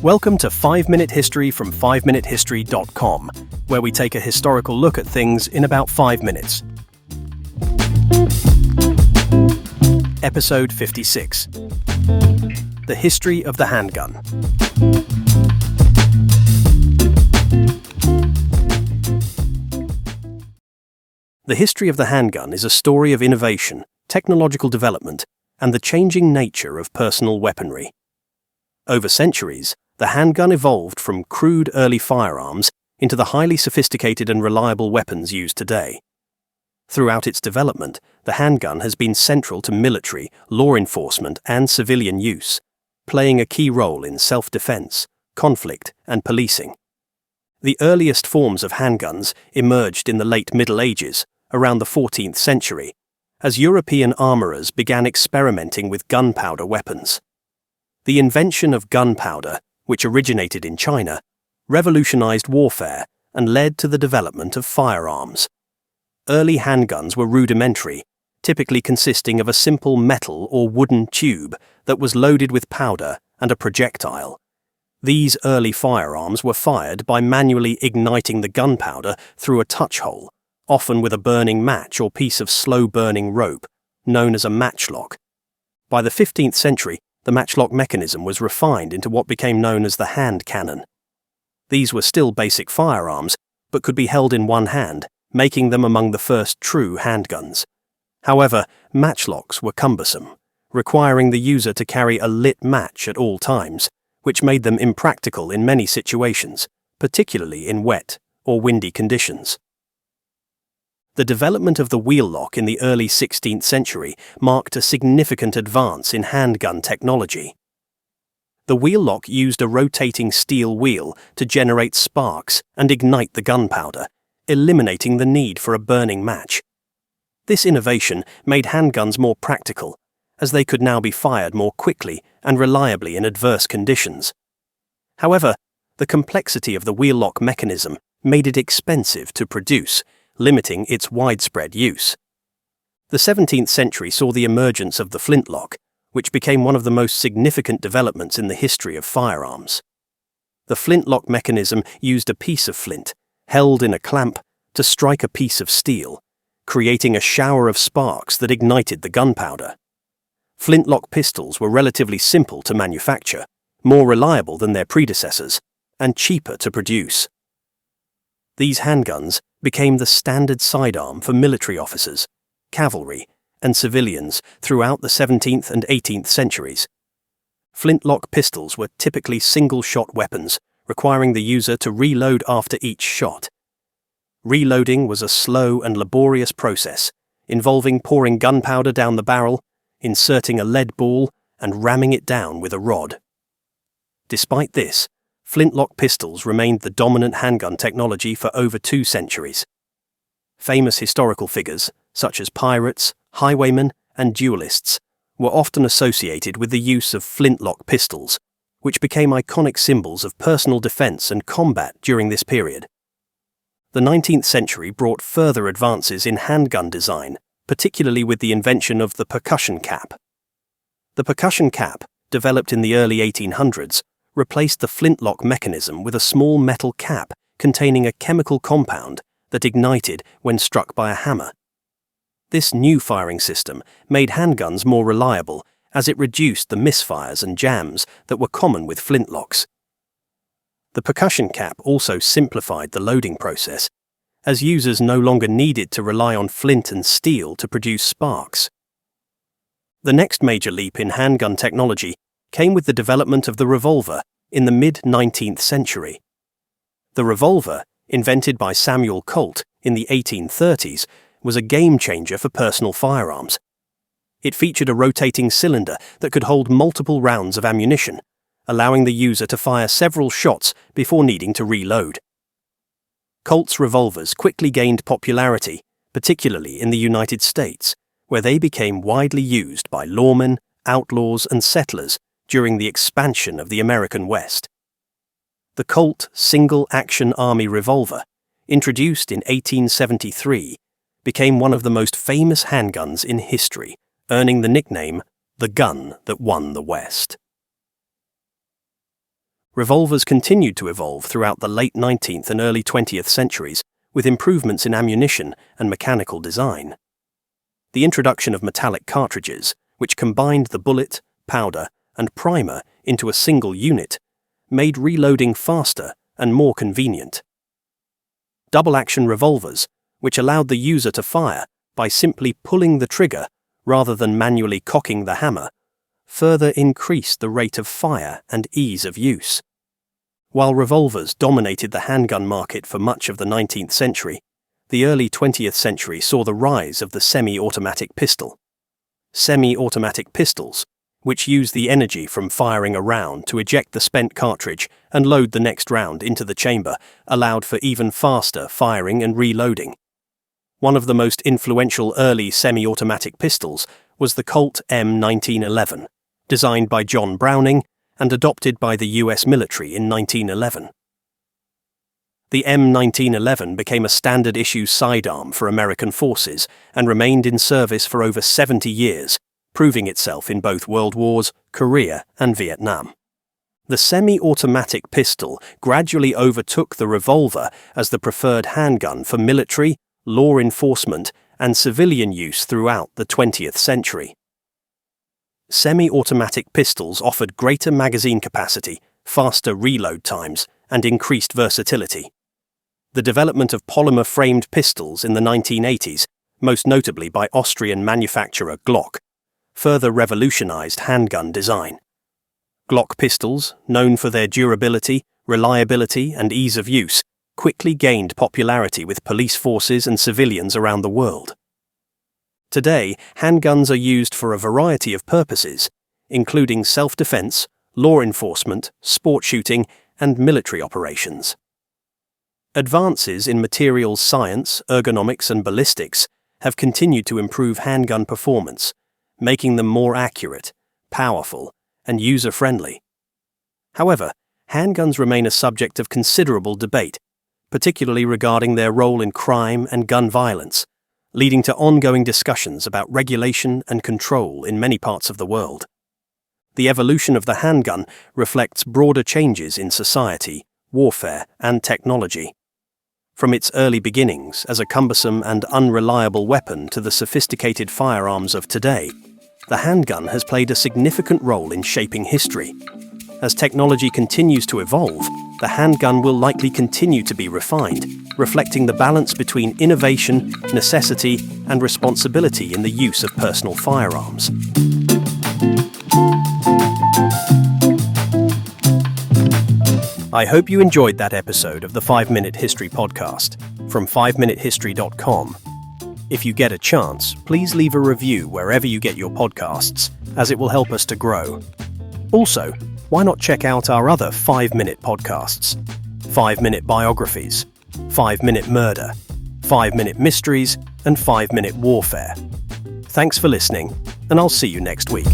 Welcome to 5-Minute History from 5minutehistory.com, where we take a historical look at things in about 5 minutes. Episode 56. The History of the Handgun. The history of the handgun is a story of innovation, technological development, and the changing nature of personal weaponry. Over centuries, the handgun evolved from crude early firearms into the highly sophisticated and reliable weapons used today. Throughout its development, the handgun has been central to military, law enforcement, and civilian use, playing a key role in self-defense, conflict, and policing. The earliest forms of handguns emerged in the late Middle Ages, around the 14th century, as European armourers began experimenting with gunpowder weapons. The invention of gunpowder, which originated in China, revolutionized warfare and led to the development of firearms. Early handguns were rudimentary, typically consisting of a simple metal or wooden tube that was loaded with powder and a projectile. These early firearms were fired by manually igniting the gunpowder through a touch hole, often with a burning match or piece of slow-burning rope, known as a matchlock. By the 15th century, the matchlock mechanism was refined into what became known as the hand cannon. These were still basic firearms, but could be held in one hand, making them among the first true handguns. However, matchlocks were cumbersome, requiring the user to carry a lit match at all times, which made them impractical in many situations, particularly in wet or windy conditions. The development of the wheel lock in the early 16th century marked a significant advance in handgun technology. The wheel lock used a rotating steel wheel to generate sparks and ignite the gunpowder, eliminating the need for a burning match. This innovation made handguns more practical, as they could now be fired more quickly and reliably in adverse conditions. However, the complexity of the wheel lock mechanism made it expensive to produce, limiting its widespread use. The 17th century saw the emergence of the flintlock, which became one of the most significant developments in the history of firearms. The flintlock mechanism used a piece of flint, held in a clamp, to strike a piece of steel, creating a shower of sparks that ignited the gunpowder. Flintlock pistols were relatively simple to manufacture, more reliable than their predecessors, and cheaper to produce. These handguns became the standard sidearm for military officers, cavalry, and civilians throughout the 17th and 18th centuries. Flintlock pistols were typically single-shot weapons, requiring the user to reload after each shot. Reloading was a slow and laborious process, involving pouring gunpowder down the barrel, inserting a lead ball, and ramming it down with a rod. Despite this, flintlock pistols remained the dominant handgun technology for over 2 centuries. Famous historical figures, such as pirates, highwaymen, and duelists, were often associated with the use of flintlock pistols, which became iconic symbols of personal defense and combat during this period. The 19th century brought further advances in handgun design, particularly with the invention of the percussion cap. The percussion cap, developed in the early 1800s, replaced the flintlock mechanism with a small metal cap containing a chemical compound that ignited when struck by a hammer. This new firing system made handguns more reliable as it reduced the misfires and jams that were common with flintlocks. The percussion cap also simplified the loading process, as users no longer needed to rely on flint and steel to produce sparks. The next major leap in handgun technology came with the development of the revolver in the mid-19th century. The revolver, invented by Samuel Colt in the 1830s, was a game-changer for personal firearms. It featured a rotating cylinder that could hold multiple rounds of ammunition, allowing the user to fire several shots before needing to reload. Colt's revolvers quickly gained popularity, particularly in the United States, where they became widely used by lawmen, outlaws, and settlers during the expansion of the American West. The Colt Single-Action Army Revolver, introduced in 1873, became one of the most famous handguns in history, earning the nickname the gun that won the West. Revolvers continued to evolve throughout the late 19th and early 20th centuries with improvements in ammunition and mechanical design. The introduction of metallic cartridges, which combined the bullet, powder, and primer into a single unit, made reloading faster and more convenient. Double-action revolvers, which allowed the user to fire by simply pulling the trigger rather than manually cocking the hammer, further increased the rate of fire and ease of use. While revolvers dominated the handgun market for much of the 19th century, the early 20th century saw the rise of the semi-automatic pistol. Semi-automatic pistols, which use the energy from firing a round to eject the spent cartridge and load the next round into the chamber, allowed for even faster firing and reloading. One of the most influential early semi-automatic pistols was the Colt M1911, designed by John Browning and adopted by the US military in 1911. The M1911 became a standard-issue sidearm for American forces and remained in service for over 70 years, proving itself in both World Wars, Korea, and Vietnam. The semi-automatic pistol gradually overtook the revolver as the preferred handgun for military, law enforcement, and civilian use throughout the 20th century. Semi-automatic pistols offered greater magazine capacity, faster reload times, and increased versatility. The development of polymer-framed pistols in the 1980s, most notably by Austrian manufacturer Glock, further revolutionized handgun design. Glock pistols, known for their durability, reliability, and ease of use, quickly gained popularity with police forces and civilians around the world. Today, handguns are used for a variety of purposes, including self-defense, law enforcement, sport shooting, and military operations. Advances in materials science, ergonomics, and ballistics have continued to improve handgun performance, making them more accurate, powerful, and user-friendly. However, handguns remain a subject of considerable debate, particularly regarding their role in crime and gun violence, leading to ongoing discussions about regulation and control in many parts of the world. The evolution of the handgun reflects broader changes in society, warfare, and technology. From its early beginnings as a cumbersome and unreliable weapon to the sophisticated firearms of today, the handgun has played a significant role in shaping history. As technology continues to evolve, the handgun will likely continue to be refined, reflecting the balance between innovation, necessity, and responsibility in the use of personal firearms. I hope you enjoyed that episode of the 5-Minute History Podcast from 5minutehistory.com. If you get a chance, please leave a review wherever you get your podcasts, as it will help us to grow. Also, why not check out our other 5-minute podcasts? 5-Minute Biographies, 5-Minute Murder, 5-Minute Mysteries, and 5-Minute Warfare. Thanks for listening, and I'll see you next week.